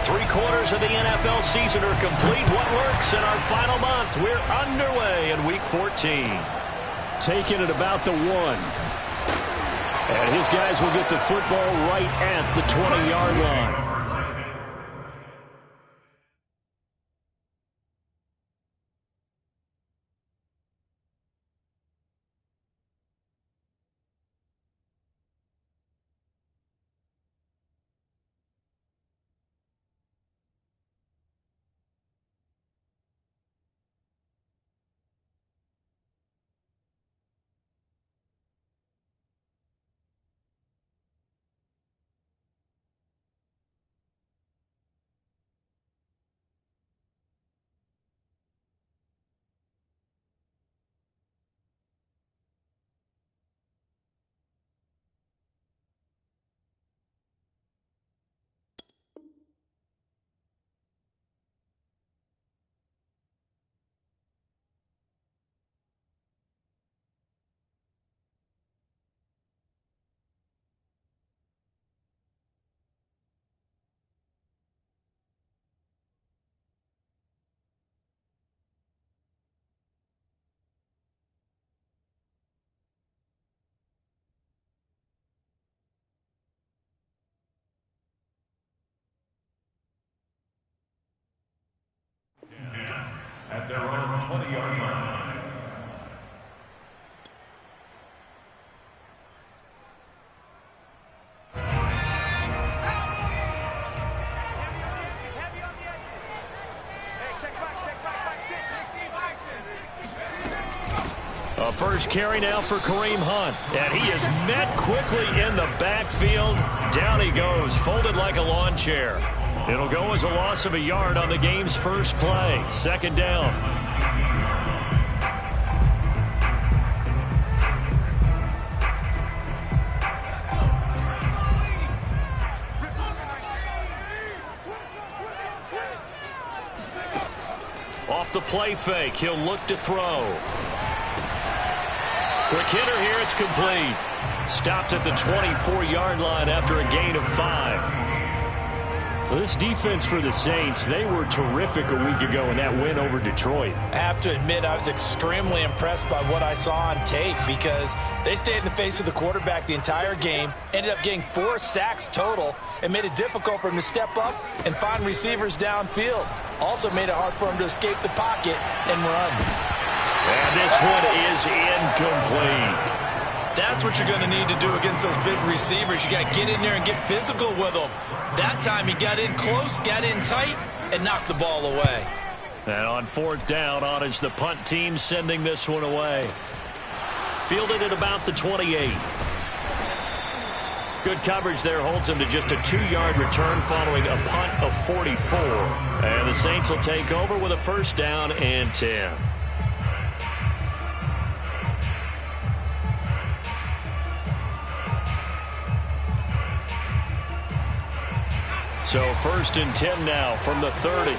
Three-quarters of the NFL season are complete. What works in our final month? We're underway in Week 14. Taking it about the 1. And his guys will get the football right at the 20-yard line. At their own 20-yard line. A first carry now for Kareem Hunt. And he is met quickly in the backfield. Down he goes, folded like a lawn chair. It'll go as a loss of a yard on the game's first play. Second down. Off the play fake, he'll look to throw. Quick hitter here, it's complete. Stopped at the 24-yard line after a gain of 5. Well, this defense for the Saints, they were terrific a week ago in that win over Detroit. I have to admit, I was extremely impressed by what I saw on tape because they stayed in the face of the quarterback the entire game, ended up getting 4 sacks total, and made it difficult for him to step up and find receivers downfield. Also made it hard for him to escape the pocket and run. And this one is incomplete. That's what you're going to need to do against those big receivers. You got to get in there and get physical with them. That time he got in close, got in tight, and knocked the ball away. And on fourth down, on is the punt team sending this one away. Fielded at about the 28. Good coverage there holds him to just a 2-yard return following a punt of 44. And the Saints will take over with a first down and 10. So first and 10 now from the 30.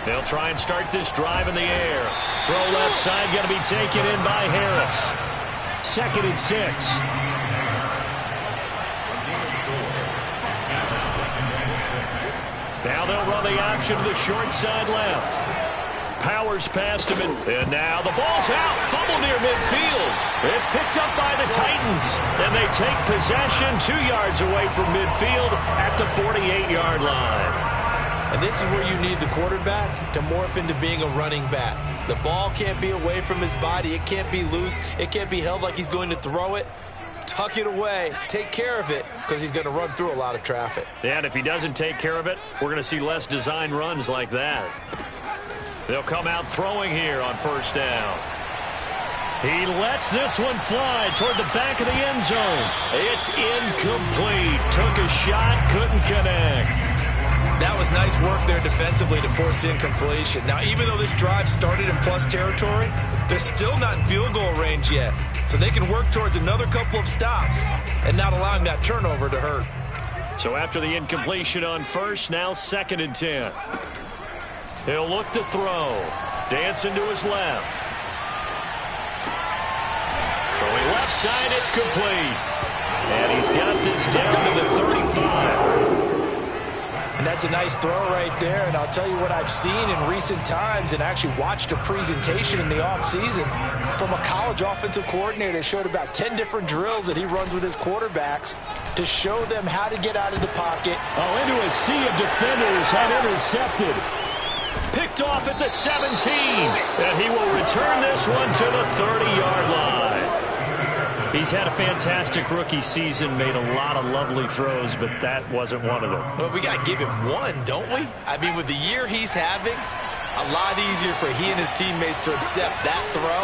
They'll try and start this drive in the air. Throw left side, going to be taken in by Harris. Second and 6. Now they'll run the option to the short side left. Powers past him, and now the ball's out. Fumble near midfield. It's picked up by the Titans, and they take possession 2 yards away from midfield at the 48-yard line. And this is where you need the quarterback to morph into being a running back. The ball can't be away from his body. It can't be loose. It can't be held like he's going to throw it. Tuck it away. Take care of it because he's going to run through a lot of traffic. And if he doesn't take care of it, we're going to see less design runs like that. They'll come out throwing here on first down. He lets this one fly toward the back of the end zone. It's incomplete. Took a shot, couldn't connect. That was nice work there defensively to force incompletion. Now, even though this drive started in plus territory, they're still not in field goal range yet. So they can work towards another couple of stops and not allowing that turnover to hurt. So after the incompletion on first, now second and 10. He'll look to throw. Dancing to his left. Throwing left side, it's complete. And he's got this down to the 35. And that's a nice throw right there. And I'll tell you what I've seen in recent times and actually watched a presentation in the offseason from a college offensive coordinator that showed about 10 different drills that he runs with his quarterbacks to show them how to get out of the pocket. Oh, into a sea of defenders and intercepted. Picked off at the 17. And he will return this one to the 30-yard line. He's had a fantastic rookie season, made a lot of lovely throws, but that wasn't one of them. Well, we got to give him one, don't we? I mean, with the year he's having, a lot easier for he and his teammates to accept that throw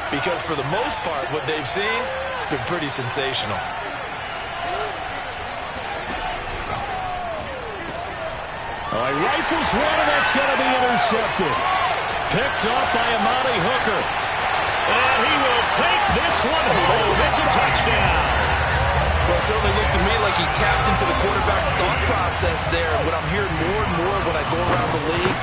because for the most part, what they've seen, it's been pretty sensational. Oh, he rifles one, and that's going to be intercepted. Picked off by Amani Hooker. And he will take this one home. It's a touchdown. Well, it certainly looked to me like he tapped into the quarterback's thought process there. And what I'm hearing more and more when I go around the league,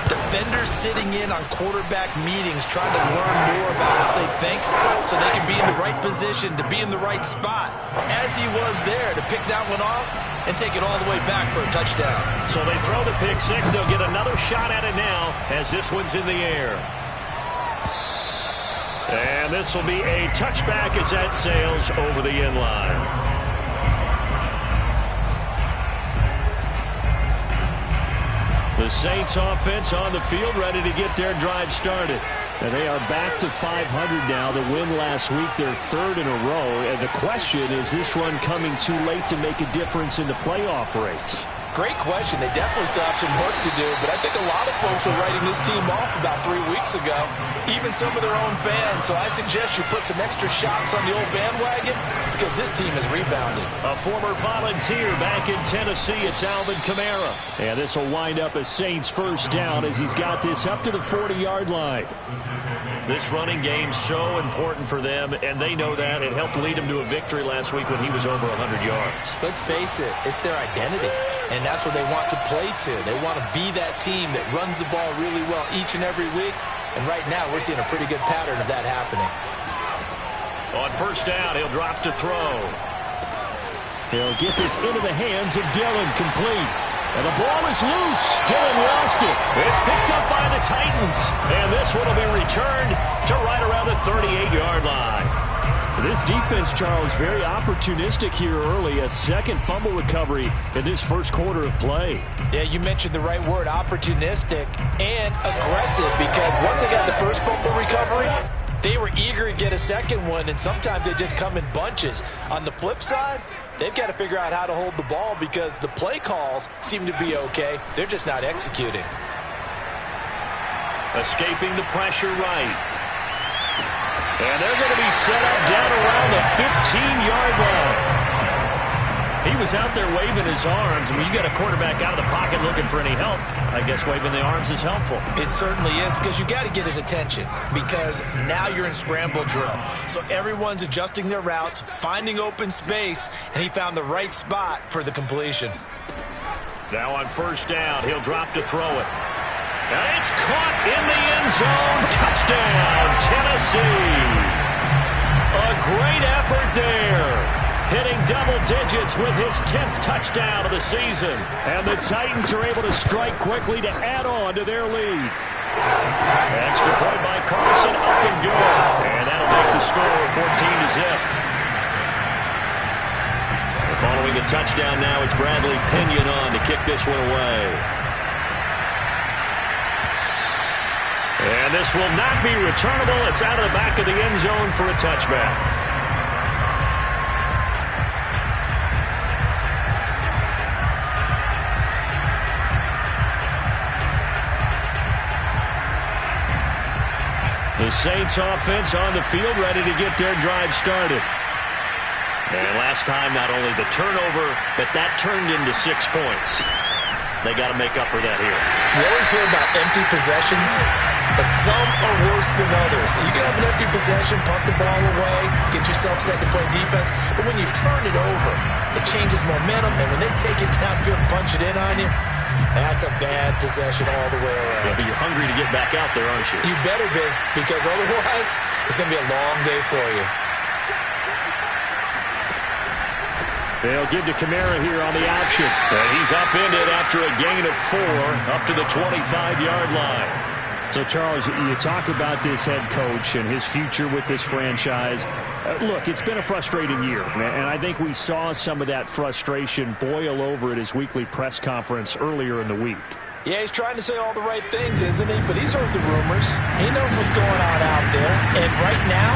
defenders sitting in on quarterback meetings trying to learn more about how they think so they can be in the right position, to be in the right spot, as he was there, to pick that one off and take it all the way back for a touchdown. So they throw the pick six. They'll get another shot at it now as this one's in the air. And this will be a touchback as that sails over the end line. The Saints offense on the field ready to get their drive started. And they are back to 500 now. The win last week, their third in a row. And the question, is this run coming too late to make a difference in the playoff race? Great question. They definitely still have some work to do, but I think a lot of folks were writing this team off about 3 weeks ago, even some of their own fans. So I suggest you put some extra shots on the old bandwagon because this team has rebounded. A former Volunteer back in Tennessee, it's Alvin Kamara. And this will wind up a Saints first down as he's got this up to the 40-yard line. This running game so important for them, and they know that. It helped lead them to a victory last week when he was over 100 yards. Let's face it, it's their identity. And that's what they want to play to. They want to be that team that runs the ball really well each and every week. And right now, we're seeing a pretty good pattern of that happening. On first down, he'll drop to throw. He'll get this into the hands of Dillon, complete. And the ball is loose. Dillon lost it. It's picked up by the Titans. And this one will be returned to right around the 38-yard line. This defense, Charles, very opportunistic here early. A second fumble recovery in this first quarter of play. Yeah, you mentioned the right word, opportunistic and aggressive, because once they got the first fumble recovery, they were eager to get a second one, and sometimes they just come in bunches. On the flip side, they've got to figure out how to hold the ball because the play calls seem to be okay. They're just not executing. Escaping the pressure right. And they're going to be set up down around the 15-yard line. He was out there waving his arms. I mean, you got a quarterback out of the pocket looking for any help. I guess waving the arms is helpful. It certainly is, because you got to get his attention, because now you're in scramble drill. So everyone's adjusting their routes, finding open space, and he found the right spot for the completion. Now on first down, he'll drop to throw it. And it's caught in the end zone. Touchdown, Tennessee. A great effort there. Hitting double digits with his 10th touchdown of the season. And the Titans are able to strike quickly to add on to their lead. Extra point by Carson, up and good. And that'll make the score 14-0. Following a touchdown now, it's Bradley Pinion on to kick this one away. And this will not be returnable. It's out of the back of the end zone for a touchback. The Saints offense on the field ready to get their drive started. And last time, not only the turnover, but that turned into 6 points. They got to make up for that here. You always hear about empty possessions, but some are worse than others. You can have an empty possession, punt the ball away, get yourself second-point defense, but when you turn it over, it changes momentum, and when they take it downfield and punch it in on you, That's a bad possession all the way around. Yeah, but you're hungry to get back out there, aren't you? You better be, because otherwise it's going to be a long day for you. They'll give to Kamara here on the option. And he's upended after a gain of 4 up to the 25-yard line. So, Charles, you talk about this head coach and his future with this franchise. Look, it's been a frustrating year, and I think we saw some of that frustration boil over at his weekly press conference earlier in the week. Yeah, he's trying to say all the right things, isn't he? But he's heard the rumors. He knows what's going on out there. And right now,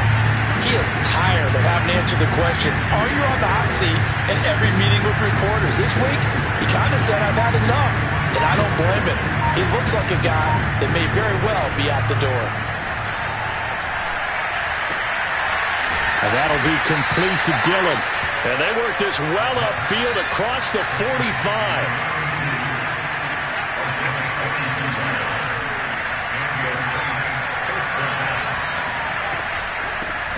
he is tired of having to answer the question, are you on the hot seat in every meeting with reporters? This week, he kind of said, I've had enough. And I don't blame him. He looks like a guy that may very well be out the door. And that'll be complete to Dillon. And they work this well upfield across the 45.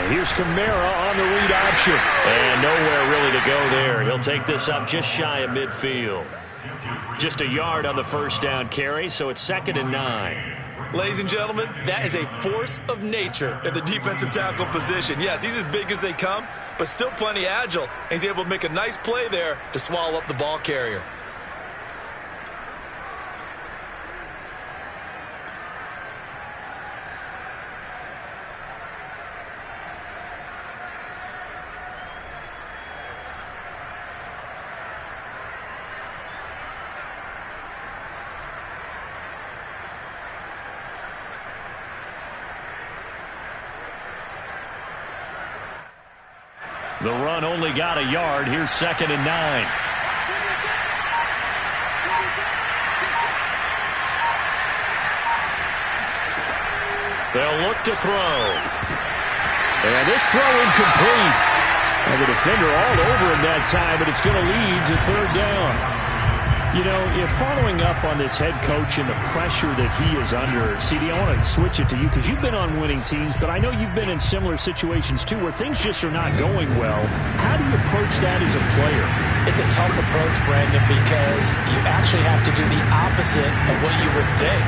Here's Kamara on the read option. And nowhere really to go there. He'll take this up just shy of midfield. Just a yard on the first down carry, so it's 2nd and 9. Ladies and gentlemen, that is a force of nature at the defensive tackle position. Yes, he's as big as they come, but still plenty agile. And he's able to make a nice play there to swallow up the ball carrier. The run only got a yard. Here's 2nd and 9. They'll look to throw. And this throw incomplete. And the defender all over him that time, but it's going to lead to 3rd down. You know, if following up on this head coach and the pressure that he is under, CD, I want to switch it to you because you've been on winning teams, but I know you've been in similar situations too where things just are not going well. How do you approach that as a player? It's a tough approach, Brandon, because you actually have to do the opposite of what you would think.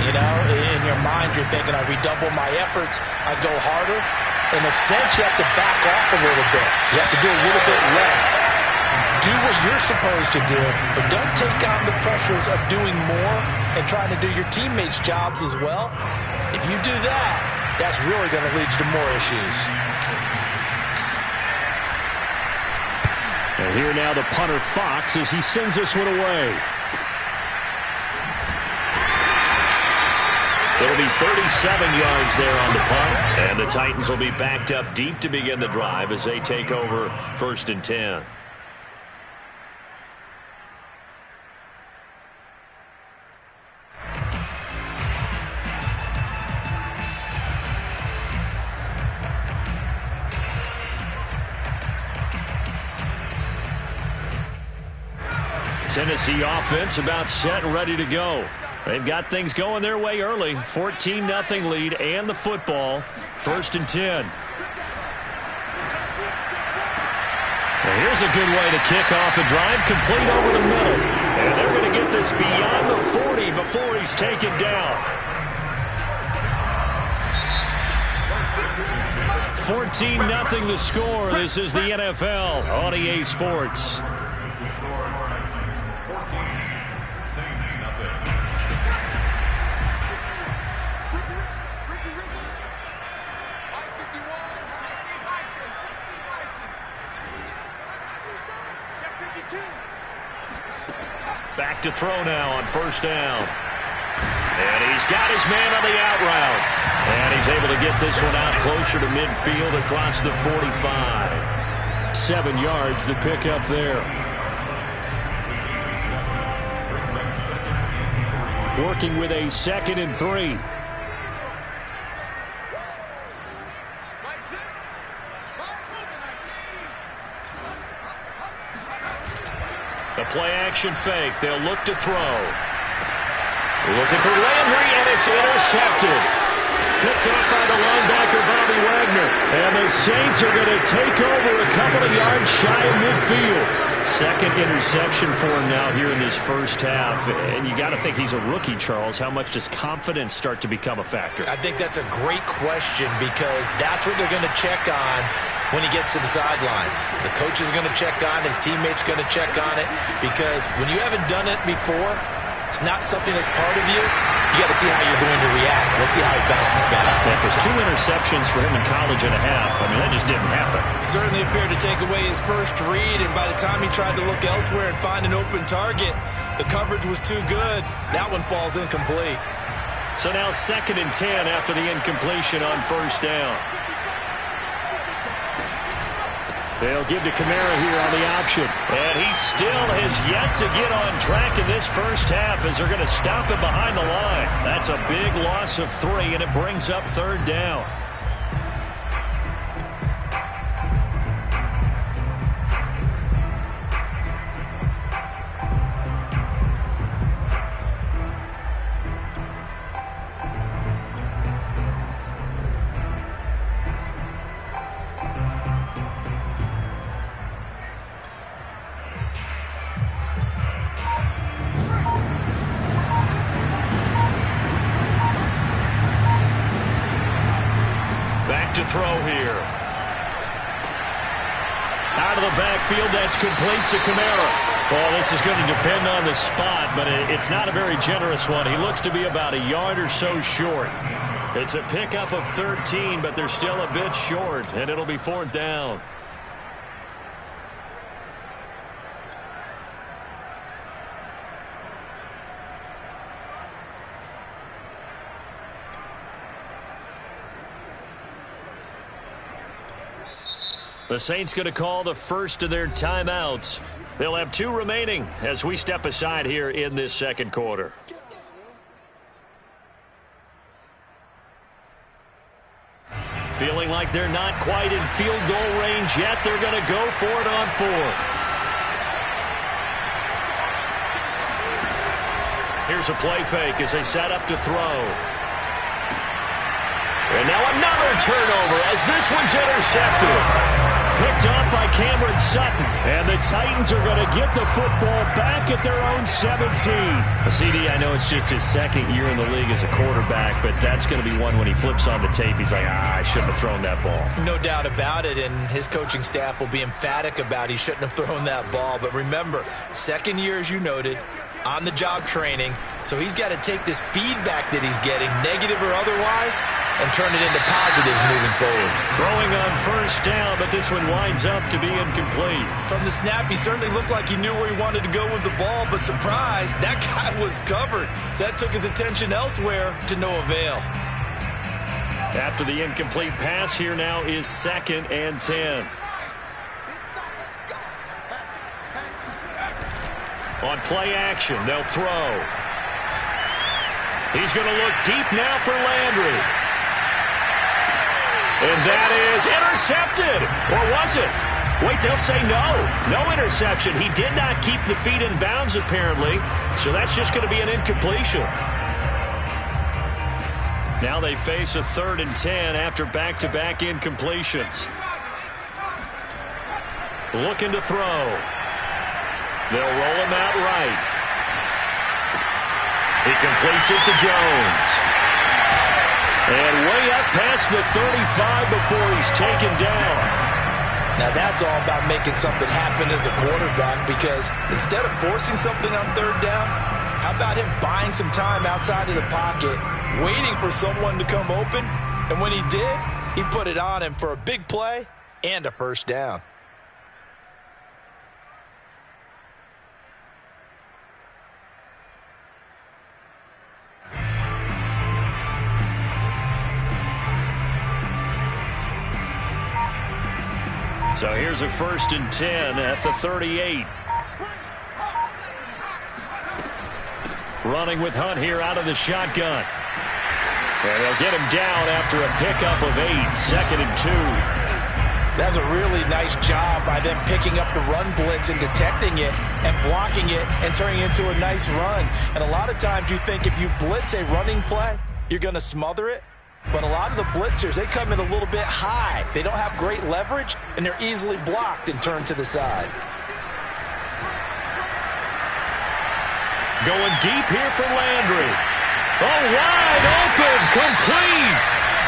You know, in your mind, you're thinking, I redouble my efforts, I go harder. In a sense, you have to back off a little bit. You have to do a little bit less. Do what you're supposed to do, but don't take on the pressures of doing more and trying to do your teammates' jobs as well. If you do that, that's really going to lead you to more issues. And here now the punter Fox as he sends this one away. It'll be 37 yards there on the punt, and the Titans will be backed up deep to begin the drive as they take over 1st and 10. Tennessee offense about set and ready to go. They've got things going their way early. 14-0 lead and the football. 1st and 10. Well, here's a good way to kick off a drive, complete over the middle. And they're going to get this beyond the 40 before he's taken down. 14-0 the score. This is the NFL on EA Sports. Back to throw now on 1st down. And he's got his man on the out route. And he's able to get this one out closer to midfield across the 45. 7 yards to pick up there. Working with a 2nd and 3. The play-action fake. They'll look to throw. Looking for Landry, and it's intercepted. Picked up by the linebacker, Bobby Wagner. And the Saints are going to take over a couple of yards shy of midfield. Second interception for him now here in this first half. And you got to think he's a rookie, Charles. How much does confidence start to become a factor? I think that's a great question because that's what they're going to check on when he gets to the sidelines. The coach is going to check on it. His teammates are going to check on it because when you haven't done it before, it's not something that's part of you. You got to see how you're going to react. Let's see how he bounces back. Yeah, because 2 interceptions for him in college and a half. I mean, that just didn't happen. Certainly appeared to take away his first read, and by the time he tried to look elsewhere and find an open target, the coverage was too good. That one falls incomplete. So now 2nd and 10 after the incompletion on first down. They'll give to Kamara here on the option. And he still has yet to get on track in this first half as they're going to stop him behind the line. That's a big loss of 3, and it brings up 3rd down. To throw here. Out of the backfield, that's complete to Kamara. Well, this is going to depend on the spot, but it's not a very generous one. He looks to be about a yard or so short. It's a pickup of 13, but they're still a bit short, and it'll be 4th down. The Saints going to call the first of their timeouts. They'll have 2 remaining as we step aside here in this second quarter. Feeling like they're not quite in field goal range yet. They're going to go for it on 4th. Here's a play fake as they set up to throw. And now another turnover as this one's intercepted. Picked off by Cameron Sutton. And the Titans are going to get the football back at their own 17. CD, I know it's just his 2nd year in the league as a quarterback, but that's going to be one when he flips on the tape, he's like, I shouldn't have thrown that ball. No doubt about it, and his coaching staff will be emphatic about he shouldn't have thrown that ball. But remember, 2nd year, as you noted, on-the-job training, so he's got to take this feedback that he's getting, negative or otherwise, and turn it into positives moving forward. Throwing on first down, but this one winds up to be incomplete. From the snap, he certainly looked like he knew where he wanted to go with the ball, but surprise, that guy was covered. So that took his attention elsewhere to no avail. After the incomplete pass, here now is 2nd and 10. On play action, they'll throw. He's going to look deep now for Landry. And that is intercepted. Or was it? Wait, they'll say no. No interception. He did not keep the feet in bounds, apparently. So that's just going to be an incompletion. Now they face a 3rd and 10 after back-to-back incompletions. Looking to throw. They'll roll him out right. He completes it to Jones. And way up past the 35 before he's taken down. Now that's all about making something happen as a quarterback, because instead of forcing something on 3rd down, how about him buying some time outside of the pocket, waiting for someone to come open, and when he did, he put it on him for a big play and a first down. So here's a 1st and 10 at the 38. Running with Hunt here out of the shotgun. And they'll get him down after a pickup of 8. 2nd and 2. That's a really nice job by them picking up the run blitz and detecting it and blocking it and turning it into a nice run. And a lot of times you think if you blitz a running play, you're going to smother it. But a lot of the blitzers, they come in a little bit high. They don't have great leverage, and they're easily blocked and turned to the side. Going deep here for Landry. Oh, wide open, complete.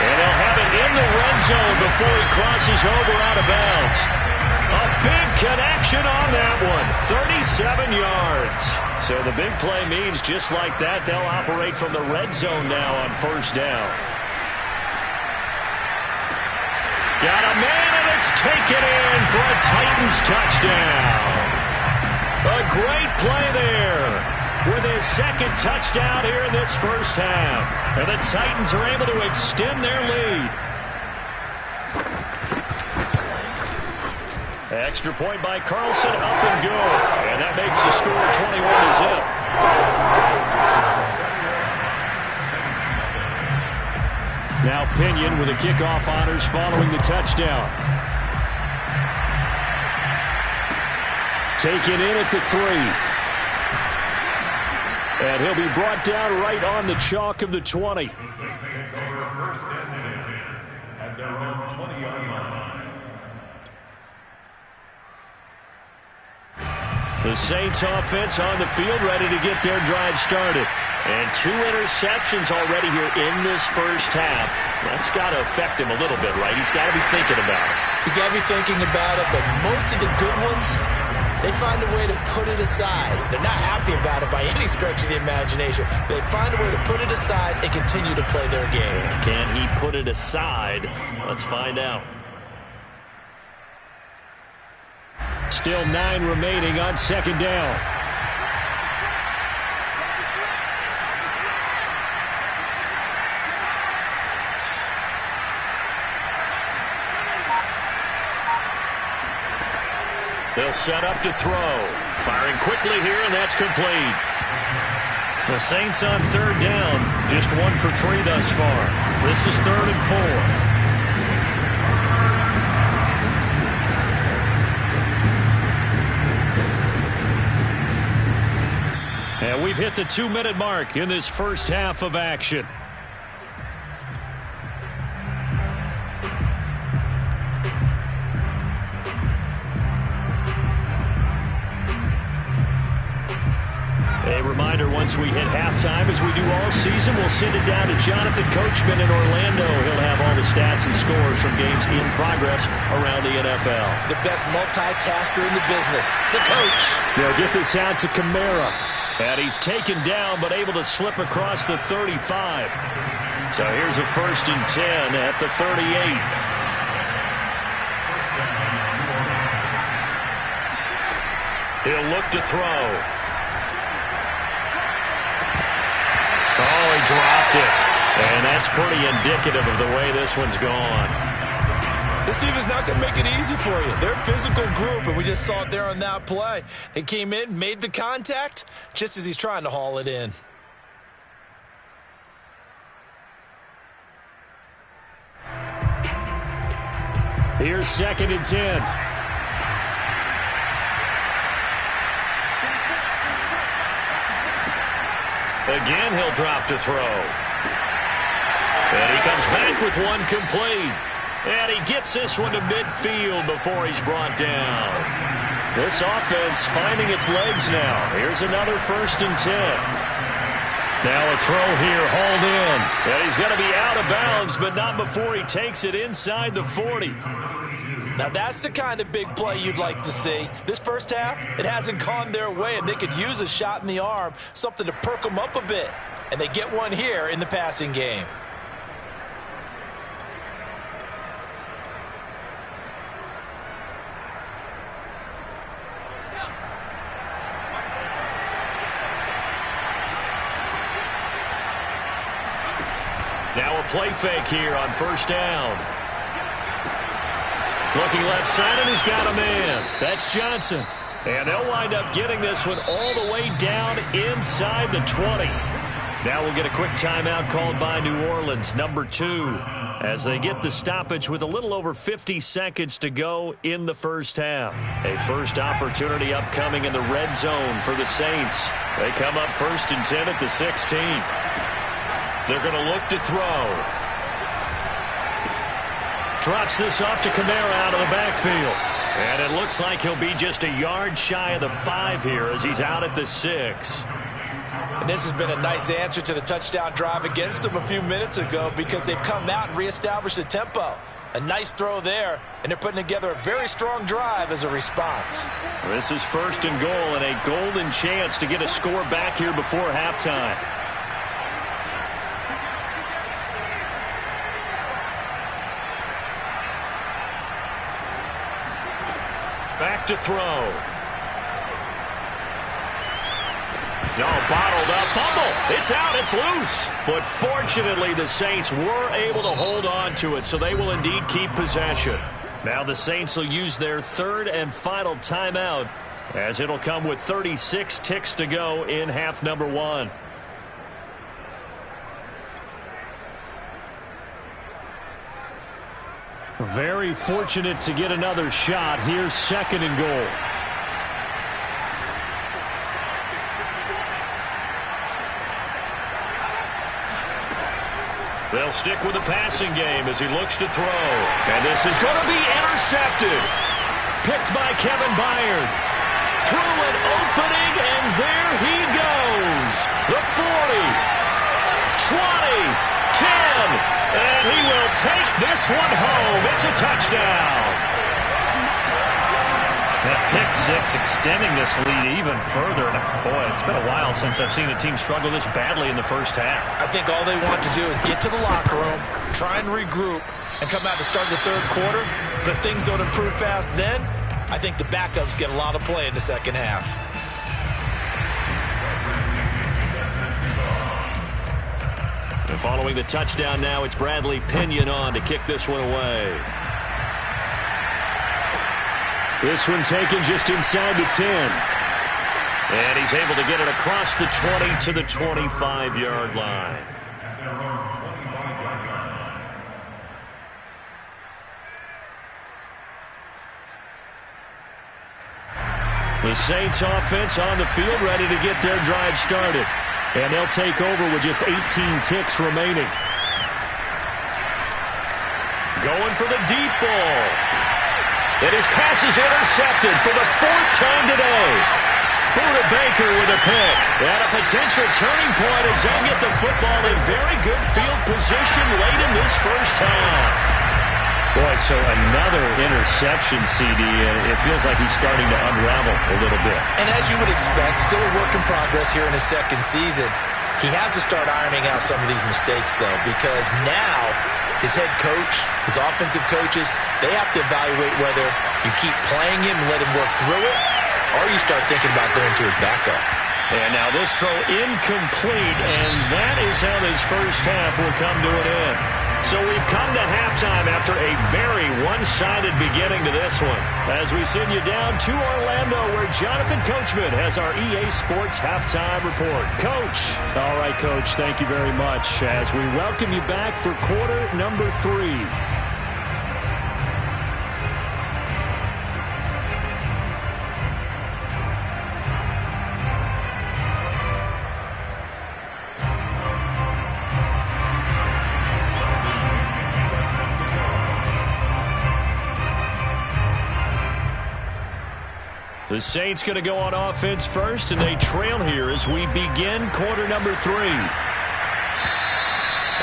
And they'll have it in the red zone before he crosses over out of bounds. A big connection on that one, 37 yards. So the big play means just like that, they'll operate from the red zone now on first down. Got a man, and it's taken in for a Titans touchdown. A great play there with his second touchdown here in this first half. And the Titans are able to extend their lead. Extra point by Carlson, up and go. And that makes the score 21-0. Now Pinion with the kickoff honors following the touchdown. Taken in at the 3. And he'll be brought down right on the chalk of the 20. The Saints take over first and 10 at their own 20-yard line. The Saints offense on the field ready to get their drive started. And 2 interceptions already here in this first half. That's got to affect him a little bit, right? He's got to be thinking about it. He's got to be thinking about it, but most of the good ones, they find a way to put it aside. They're not happy about it by any stretch of the imagination. They find a way to put it aside and continue to play their game. Can he put it aside? Let's find out. Still 9 remaining on second down. They'll set up to throw. Firing quickly here, and that's complete. The Saints on third down. Just 1 for 3 thus far. This is 3rd and 4. And we've hit the 2-minute mark in this first half of action. A reminder, once we hit halftime, as we do all season, we'll send it down to Jonathan Coachman in Orlando. He'll have all the stats and scores from games in progress around the NFL. The best multitasker in the business, the coach. They'll get this out to Kamara. And he's taken down, but able to slip across the 35. So here's a 1st and 10 at the 38. He'll look to throw. Oh, he dropped it. And that's pretty indicative of the way this one's gone. This team is not going to make it easy for you. They're a physical group, and we just saw it there on that play. They came in, made the contact, just as he's trying to haul it in. Here's 2nd and 10. Again, he'll drop to throw. And he comes back with one complete. And he gets this one to midfield before he's brought down. This offense finding its legs now. Here's another 1st and 10. Now a throw here, hauled in. And he's going to be out of bounds, but not before he takes it inside the 40. Now that's the kind of big play you'd like to see. This first half, it hasn't gone their way, and they could use a shot in the arm, something to perk them up a bit. And they get one here in the passing game. Now a play fake here on first down. Looking left side, and he's got a man. That's Johnson. And they'll wind up getting this one all the way down inside the 20. Now we'll get a quick timeout called by New Orleans, number 2, as they get the stoppage with a little over 50 seconds to go in the first half. A first opportunity upcoming in the red zone for the Saints. They come up 1st and 10 at the 16. They're going to look to throw. Drops this off to Kamara out of the backfield. And it looks like he'll be just a yard shy of the 5 here as he's out at the 6. And this has been a nice answer to the touchdown drive against them a few minutes ago because they've come out and reestablished the tempo. A nice throw there, and they're putting together a very strong drive as a response. This is 1st and goal and a golden chance to get a score back here before halftime. Back to throw. No, bottled up, fumble. It's out, it's loose. But fortunately, the Saints were able to hold on to it, so they will indeed keep possession. Now the Saints will use their 3rd and final timeout, as it'll come with 36 ticks to go in half number 1. Very fortunate to get another shot. Here's 2nd and goal. They'll stick with the passing game as he looks to throw. And this is going to be intercepted. Picked by Kevin Byard. Through an opening, and there he goes. The 40, 20, 10. And he will take this one home. It's a touchdown. That pick six extending this lead even further. And boy, it's been a while since I've seen a team struggle this badly in the first half. I think all they want to do is get to the locker room, try and regroup, and come out to start the 3rd quarter. But if things don't improve fast then, I think the backups get a lot of play in the 2nd half. And following the touchdown now, it's Bradley Pinion on to kick this one away. This one taken just inside the 10. And he's able to get it across the 20 to the 25-yard line. The Saints offense on the field ready to get their drive started. And they'll take over with just 18 ticks remaining. Going for the deep ball. And his pass is intercepted for the 4th time today. Buda Baker with a pick. And a potential turning point as they'll get the football in very good field position late in this first half. Boy, so another interception, CD, and it feels like he's starting to unravel a little bit. And as you would expect, still a work in progress here in his 2nd season. He has to start ironing out some of these mistakes, though, because now his head coach, his offensive coaches, they have to evaluate whether you keep playing him and let him work through it, or you start thinking about going to his backup. And now this throw incomplete, and that is how this first half will come to an end. So we've come to halftime after a very one-sided beginning to this one. As we send you down to Orlando, where Jonathan Coachman has our EA Sports halftime report. Coach. All right, Coach, thank you very much as we welcome you back for quarter number 3. The Saints going to go on offense first, and they trail here as we begin quarter number 3.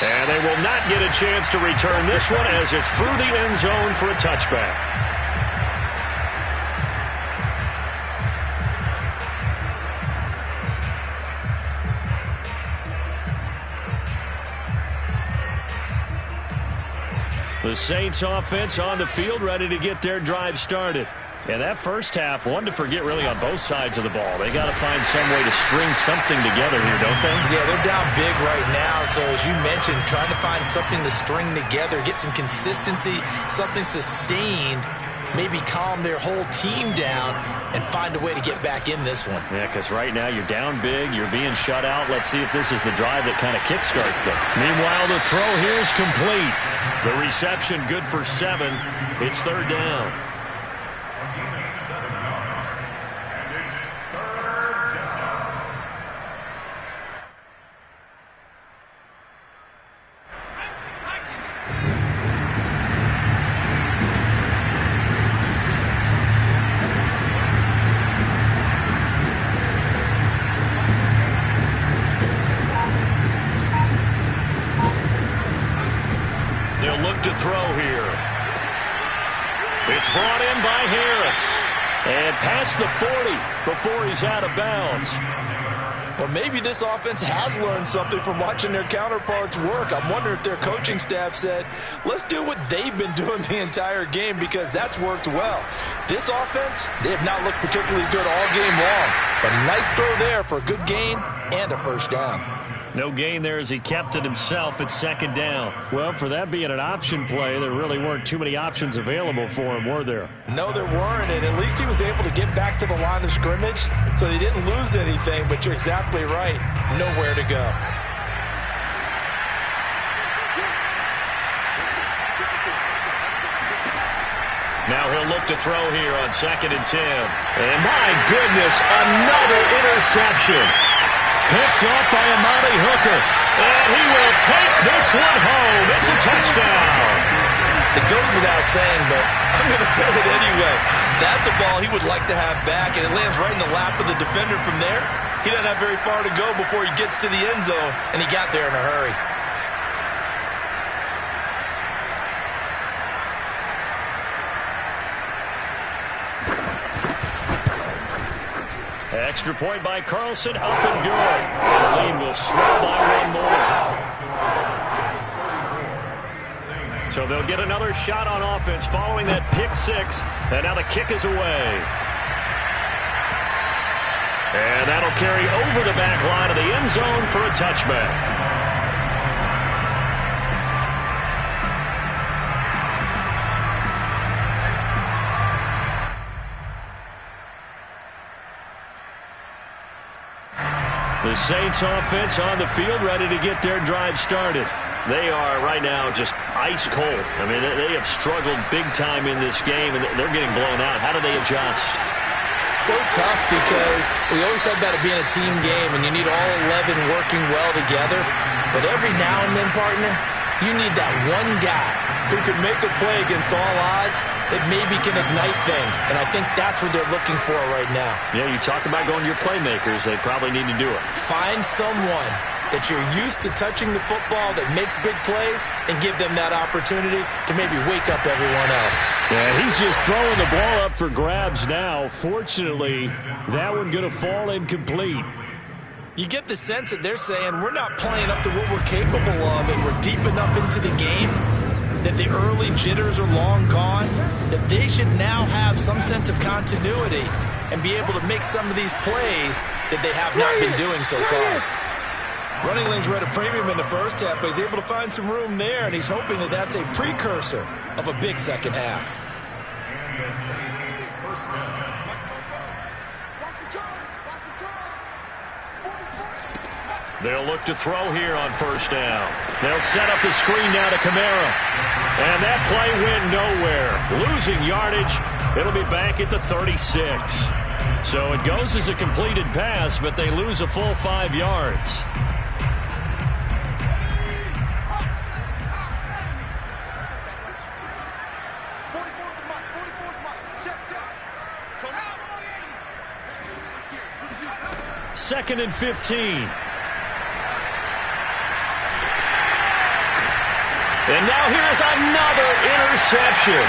And they will not get a chance to return this one as it's through the end zone for a touchback. The Saints offense on the field ready to get their drive started. And that first half, one to forget really on both sides of the ball. They got to find some way to string something together here, don't they? Yeah, they're down big right now. So as you mentioned, trying to find something to string together, get some consistency, something sustained, maybe calm their whole team down and find a way to get back in this one. Yeah, because right now you're down big, you're being shut out. Let's see if this is the drive that kind of kickstarts them. Meanwhile, the throw here is complete. The reception good for 7. It's 3rd down. throw here. It's brought in by Harris. And past the 40 before he's out of bounds. Well, maybe this offense has learned something from watching their counterparts work. I'm wondering if their coaching staff said, let's do what they've been doing the entire game, because that's worked well. This offense, they have not looked particularly good all game long. But a nice throw there for a good gain and a first down. No gain there as he kept it himself at second down. Well, for that being an option play, there really weren't too many options available for him, were there? No, there weren't, and at least he was able to get back to the line of scrimmage, so he didn't lose anything, but you're exactly right. Nowhere to go. Now he'll look to throw here on 2nd and 10. And my goodness, another interception. Picked off by Amani Hooker. And he will take this one home. It's a touchdown. It goes without saying, but I'm going to say it anyway. That's a ball he would like to have back, and it lands right in the lap of the defender from there. He doesn't have very far to go before he gets to the end zone, and he got there in a hurry. Extra point by Carlson, up and good. And the lead will swell by one more. So they'll get another shot on offense following that pick six. And now the kick is away. And that'll carry over the back line of the end zone for a touchback. The Saints offense on the field, ready to get their drive started. They are right now just ice cold. I mean, they have struggled big time in this game, and they're getting blown out. How do they adjust? So tough, because we always talk about it being a team game, and you need all 11 working well together. But every now and then, partner, you need that one guy who can make a play against all odds that maybe can ignite things. And I think that's what they're looking for right now. Yeah, you talk about going to your playmakers. They probably need to do it. Find someone that you're used to touching the football that makes big plays and give them that opportunity to maybe wake up everyone else. Yeah, he's just throwing the ball up for grabs now. Fortunately, that one going to fall incomplete. You get the sense that they're saying we're not playing up to what we're capable of, and we're deep enough into the game that the early jitters are long gone, that they should now have some sense of continuity and be able to make some of these plays that they have not been doing so far. Running lanes were at a premium in the first half, but he's able to find some room there, and he's hoping that that's a precursor of a big second half. And the Saints first down. They'll look to throw here on first down. They'll set up the screen now to Kamara. And that play went nowhere. Losing yardage. It'll be back at the 36. So it goes as a completed pass, but they lose a full 5 yards. Second and 15. And now here's another interception.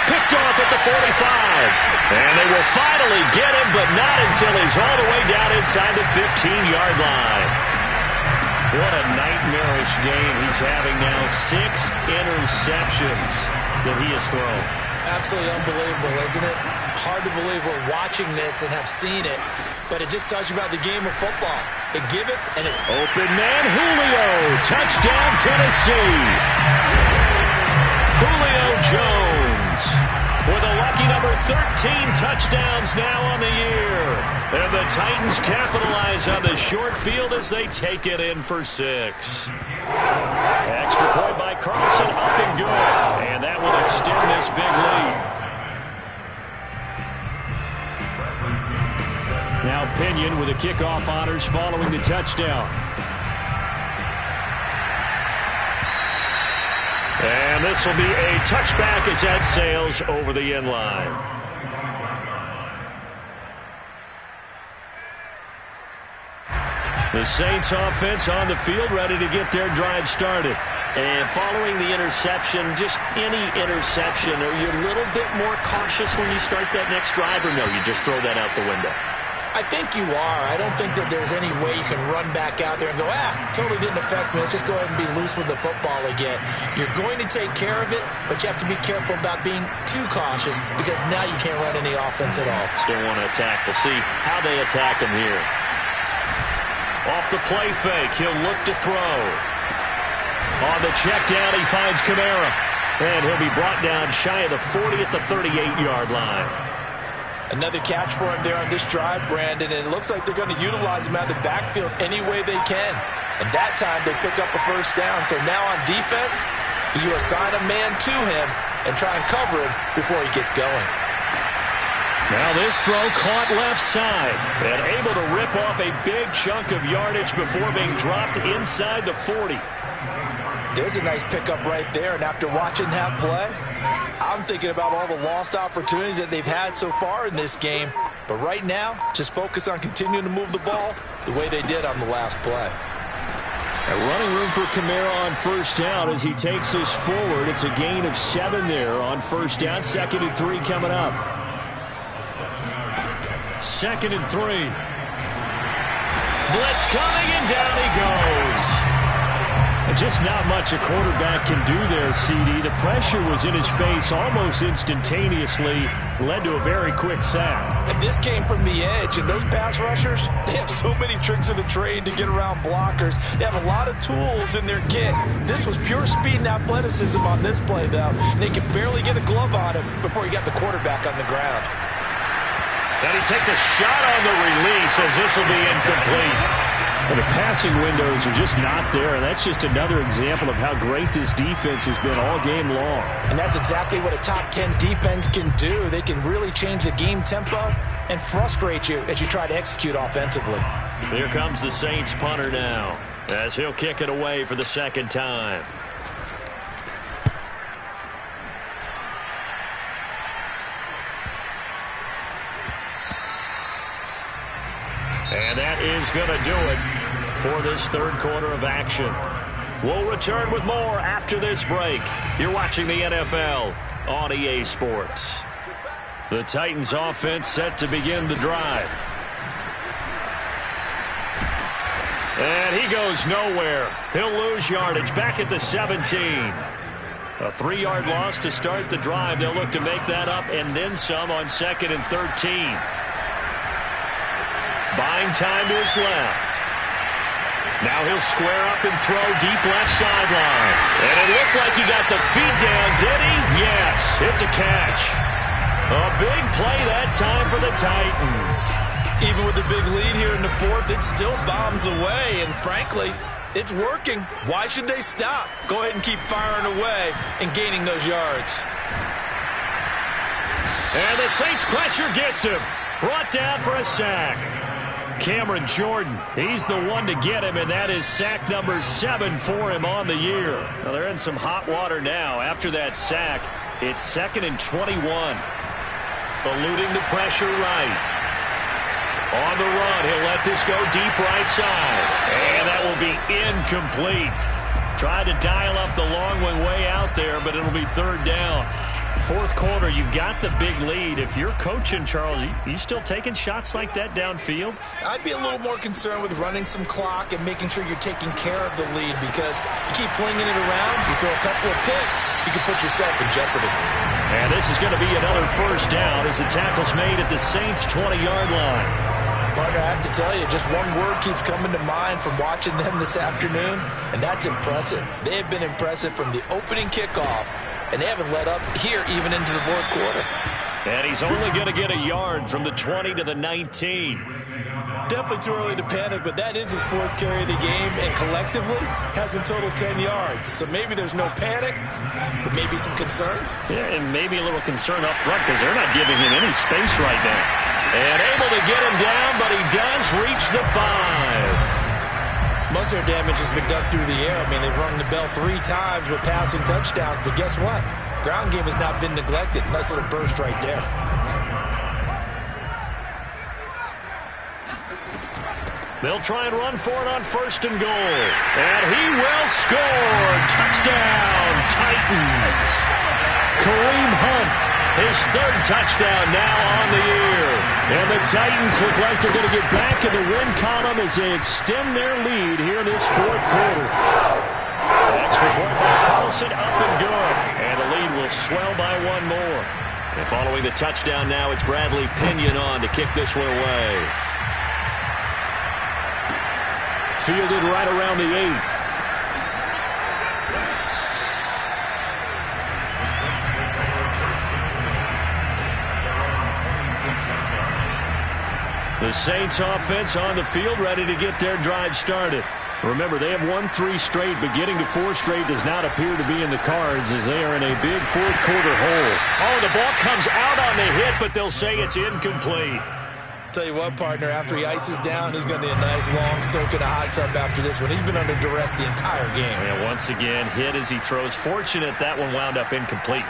Picked off at the 45. And they will finally get him, but not until he's all the way down inside the 15-yard line. What a nightmarish game he's having now. 6 interceptions that he has thrown. Absolutely unbelievable, isn't it? Hard to believe we're watching this and have seen it, but it just tells you about the game of football. It giveth and it... Open man, Julio. Touchdown, Tennessee. Julio Jones with a lucky number 13 touchdowns now on the year. And the Titans capitalize on the short field as they take it in for 6. Extra point by Carlson, up and good. And that will extend this big lead. Now Pinion with the kickoff honors following the touchdown. And this will be a touchback as that sails over the end line. The Saints offense on the field ready to get their drive started. And following the interception, just any interception, are you a little bit more cautious when you start that next drive, or no, you just throw that out the window? I think you are. I don't think that there's any way you can run back out there and go, totally didn't affect me. Let's just go ahead and be loose with the football again. You're going to take care of it, but you have to be careful about being too cautious because now you can't run any offense at all. Still want to attack. We'll see how they attack him here. Off the play fake, he'll look to throw. On the check down, he finds Kamara. And he'll be brought down shy of the 40 at the 38-yard line. Another catch for him there on this drive, Brandon, and it looks like they're going to utilize him out of the backfield any way they can. And that time they pick up a first down. So now on defense, you assign a man to him and try and cover him before he gets going. Now this throw caught left side and able to rip off a big chunk of yardage before being dropped inside the 40. There's a nice pickup right there, and after watching that play, I'm thinking about all the lost opportunities that they've had so far in this game. But right now, just focus on continuing to move the ball the way they did on the last play. A running room for Kamara on first down as he takes us forward. It's a gain of 7 there on first down. 2nd and 3 coming up. 2nd and 3. Blitz coming, and down he goes. Just not much a quarterback can do there, CD. The pressure was in his face almost instantaneously, led to a very quick sack. And this came from the edge, and those pass rushers, they have so many tricks of the trade to get around blockers. They have a lot of tools in their kit. This was pure speed and athleticism on this play, though. And they could barely get a glove on him before he got the quarterback on the ground. And he takes a shot on the release as this will be incomplete. And the passing windows are just not there. And that's just another example of how great this defense has been all game long. And that's exactly what a top 10 defense can do. They can really change the game tempo and frustrate you as you try to execute offensively. Here comes the Saints punter now as he'll kick it away for the second time. And that is going to do it for this third quarter of action. We'll return with more after this break. You're watching the NFL on EA Sports. The Titans offense set to begin the drive. And he goes nowhere. He'll lose yardage back at the 17. A 3-yard loss to start the drive. They'll look to make that up and then some on 2nd and 13. Buying time to his left. Now he'll square up and throw deep left sideline. And it looked like he got the feet down, did he? Yes, it's a catch. A big play that time for the Titans. Even with the big lead here in the fourth, it still bombs away. And frankly, it's working. Why should they stop? Go ahead and keep firing away and gaining those yards. And the Saints pressure gets him. Brought down for a sack. Cameron Jordan, he's the one to get him, and that is sack number 7 for him on the year. Well, they're in some hot water now. After that sack, it's 2nd and 21. Eluding the pressure right. On the run, he'll let this go deep right side. And that will be incomplete. Tried to dial up the long one way out there, but it'll be 3rd down. Fourth quarter, you've got the big lead. If you're coaching, Charles, you still taking shots like that downfield? I'd be a little more concerned with running some clock and making sure you're taking care of the lead, because you keep flinging it around, you throw a couple of picks, you can put yourself in jeopardy. And this is going to be another first down as the tackle's made at the Saints' 20-yard line. Partner, I have to tell you, just one word keeps coming to mind from watching them this afternoon, and that's impressive. They have been impressive from the opening kickoff, and they haven't let up here even into the fourth quarter. And he's only going to get a yard from the 20 to the 19. Definitely too early to panic, but that is his 4th carry of the game, and collectively has in total 10 yards. So maybe there's no panic, but maybe some concern. Yeah, and maybe a little concern up front because they're not giving him any space right now. And able to get him down, but he does reach the 5. Most of their damage has been done through the air. I mean, they've rung the bell 3 times with passing touchdowns, but guess what? Ground game has not been neglected. Nice little burst right there. They'll try and run for it on 1st and goal. And he will score. Touchdown, Titans. Kareem Hunt, his third touchdown now on the year. And the Titans look like they're going to get back in the win column as they extend their lead here in this fourth quarter. Extra point by Carlson, up and good. And the lead will swell by one more. And following the touchdown now, it's Bradley Pinion on to kick this one away. Fielded right around the 8. The Saints offense on the field, ready to get their drive started. Remember, they have won 3 straight, but getting to 4 straight does not appear to be in the cards as they are in a big fourth quarter hole. Oh, the ball comes out on the hit, but they'll say it's incomplete. Tell you what, partner, after he ices down, he's going to need a nice long soak in a hot tub after this one. He's been under duress the entire game. And once again, hit as he throws. Fortunate that one wound up incomplete.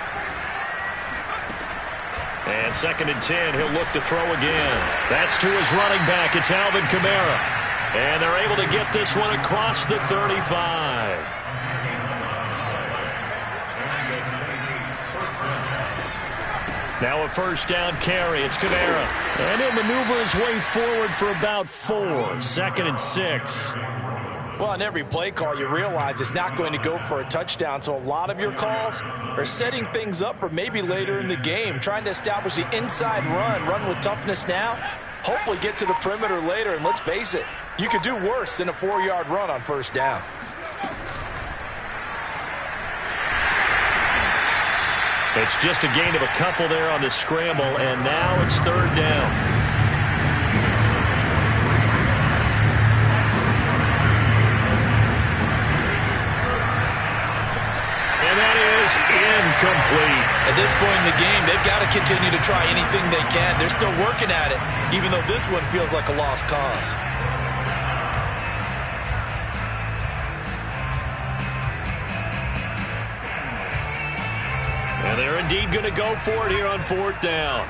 And 2nd and 10, he'll look to throw again. That's to his running back. It's Alvin Kamara. And they're able to get this one across the 35. Now a first down carry. It's Kamara. And he'll maneuver his way forward for about 4. 2nd and 6. Well, on every play call, you realize it's not going to go for a touchdown. So a lot of your calls are setting things up for maybe later in the game, trying to establish the inside run with toughness now, hopefully get to the perimeter later. And let's face it, you could do worse than a 4-yard run on first down. It's just a gain of a couple there on the scramble, and now it's 3rd down. Incomplete. At this point in the game, they've got to continue to try anything they can. They're still working at it, even though this one feels like a lost cause. And they're indeed going to go for it here on 4th down.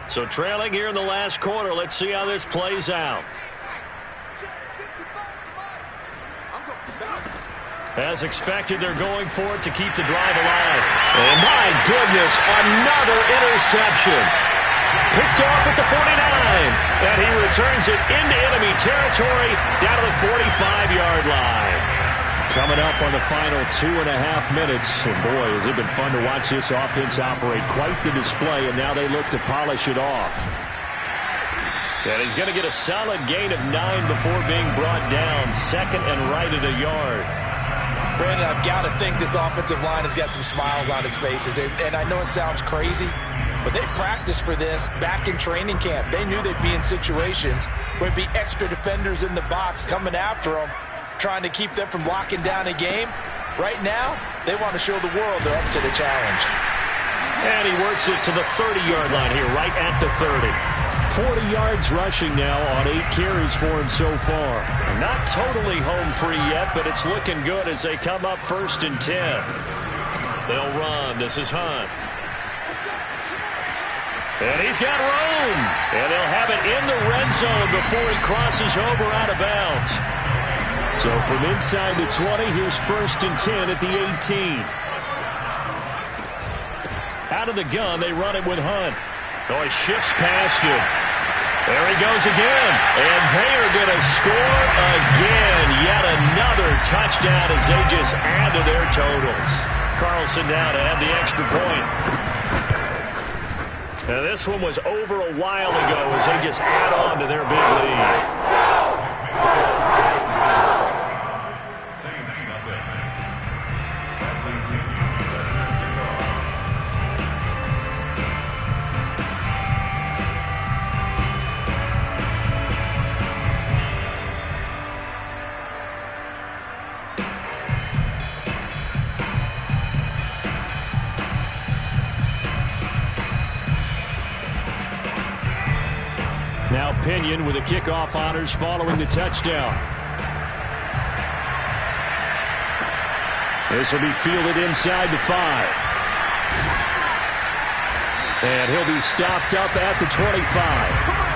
So trailing here in the last quarter, let's see how this plays out. As expected, they're going for it to keep the drive alive. And my goodness, another interception. Picked off at the 49. And he returns it into enemy territory down to the 45-yard line. Coming up on the final 2.5 minutes. And boy, has it been fun to watch this offense operate. Quite the display, and now they look to polish it off. And he's going to get a solid gain of 9 before being brought down. 2nd and right at a yard. Brandon, I've got to think this offensive line has got some smiles on its faces. And I know it sounds crazy, but they practiced for this back in training camp. They knew they'd be in situations where there'd be extra defenders in the box coming after them, trying to keep them from locking down a game. Right now, they want to show the world they're up to the challenge. And he works it to the 30-yard line here, right at the 30. 40 yards rushing now on 8 carries for him so far. Not totally home free yet, but it's looking good as they come up 1st and 10. They'll run. This is Hunt. And he's got room. And they'll have it in the red zone before he crosses over out of bounds. So from inside the 20, here's 1st and 10 at the 18. Out of the gun, they run it with Hunt. Oh, he shifts past him. There he goes again. And they are going to score again. Yet another touchdown as they just add to their totals. Carlson down to add the extra point. Now, this one was over a while ago as they just add on to their big lead. Now Pinion with the kickoff honors following the touchdown. This will be fielded inside the 5. And he'll be stopped up at the 25.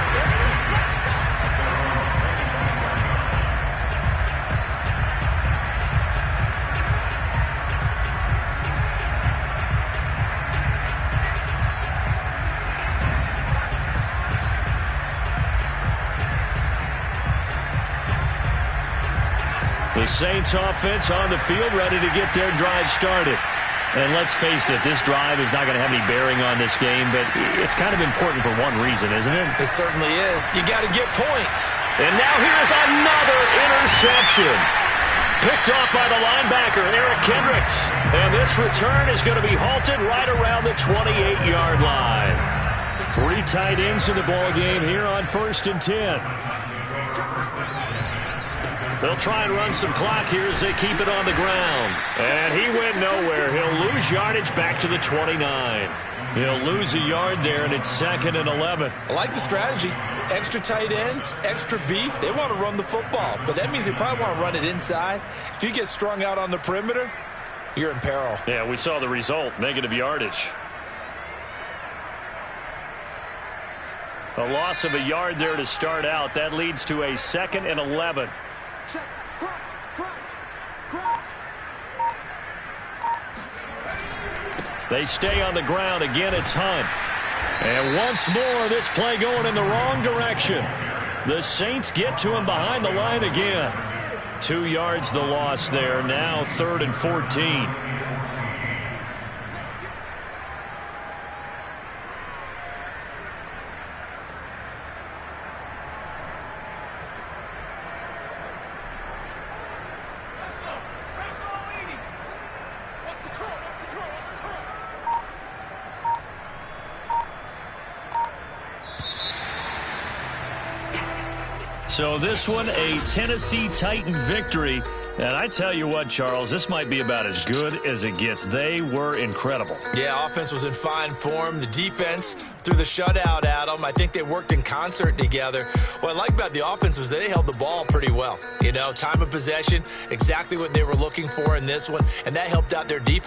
The Saints offense on the field, ready to get their drive started. And let's face it, this drive is not going to have any bearing on this game, but it's kind of important for one reason, isn't it? It certainly is. You got to get points. And now here's another interception. Picked off by the linebacker, Eric Kendricks. And this return is going to be halted right around the 28-yard line. 3 tight ends in the ball game here on 1st and 10. They'll try and run some clock here as they keep it on the ground. And he went nowhere. He'll lose yardage back to the 29. He'll lose a yard there, and it's 2nd and 11. I like the strategy. Extra tight ends, extra beef. They want to run the football, but that means they probably want to run it inside. If you get strung out on the perimeter, you're in peril. Yeah, we saw the result, negative yardage. A loss of a yard there to start out. That leads to a 2nd and 11. They stay on the ground. Again, it's Hunt. And once more, this play going in the wrong direction. The Saints get to him behind the line again. 2 yards the loss there. Now 3rd and 14. So this one, a Tennessee Titan victory. And I tell you what, Charles, this might be about as good as it gets. They were incredible. Yeah, offense was in fine form. The defense threw the shutout at them. I think they worked in concert together. What I like about the offense was they held the ball pretty well. You know, time of possession, exactly what they were looking for in this one, and that helped out their defense.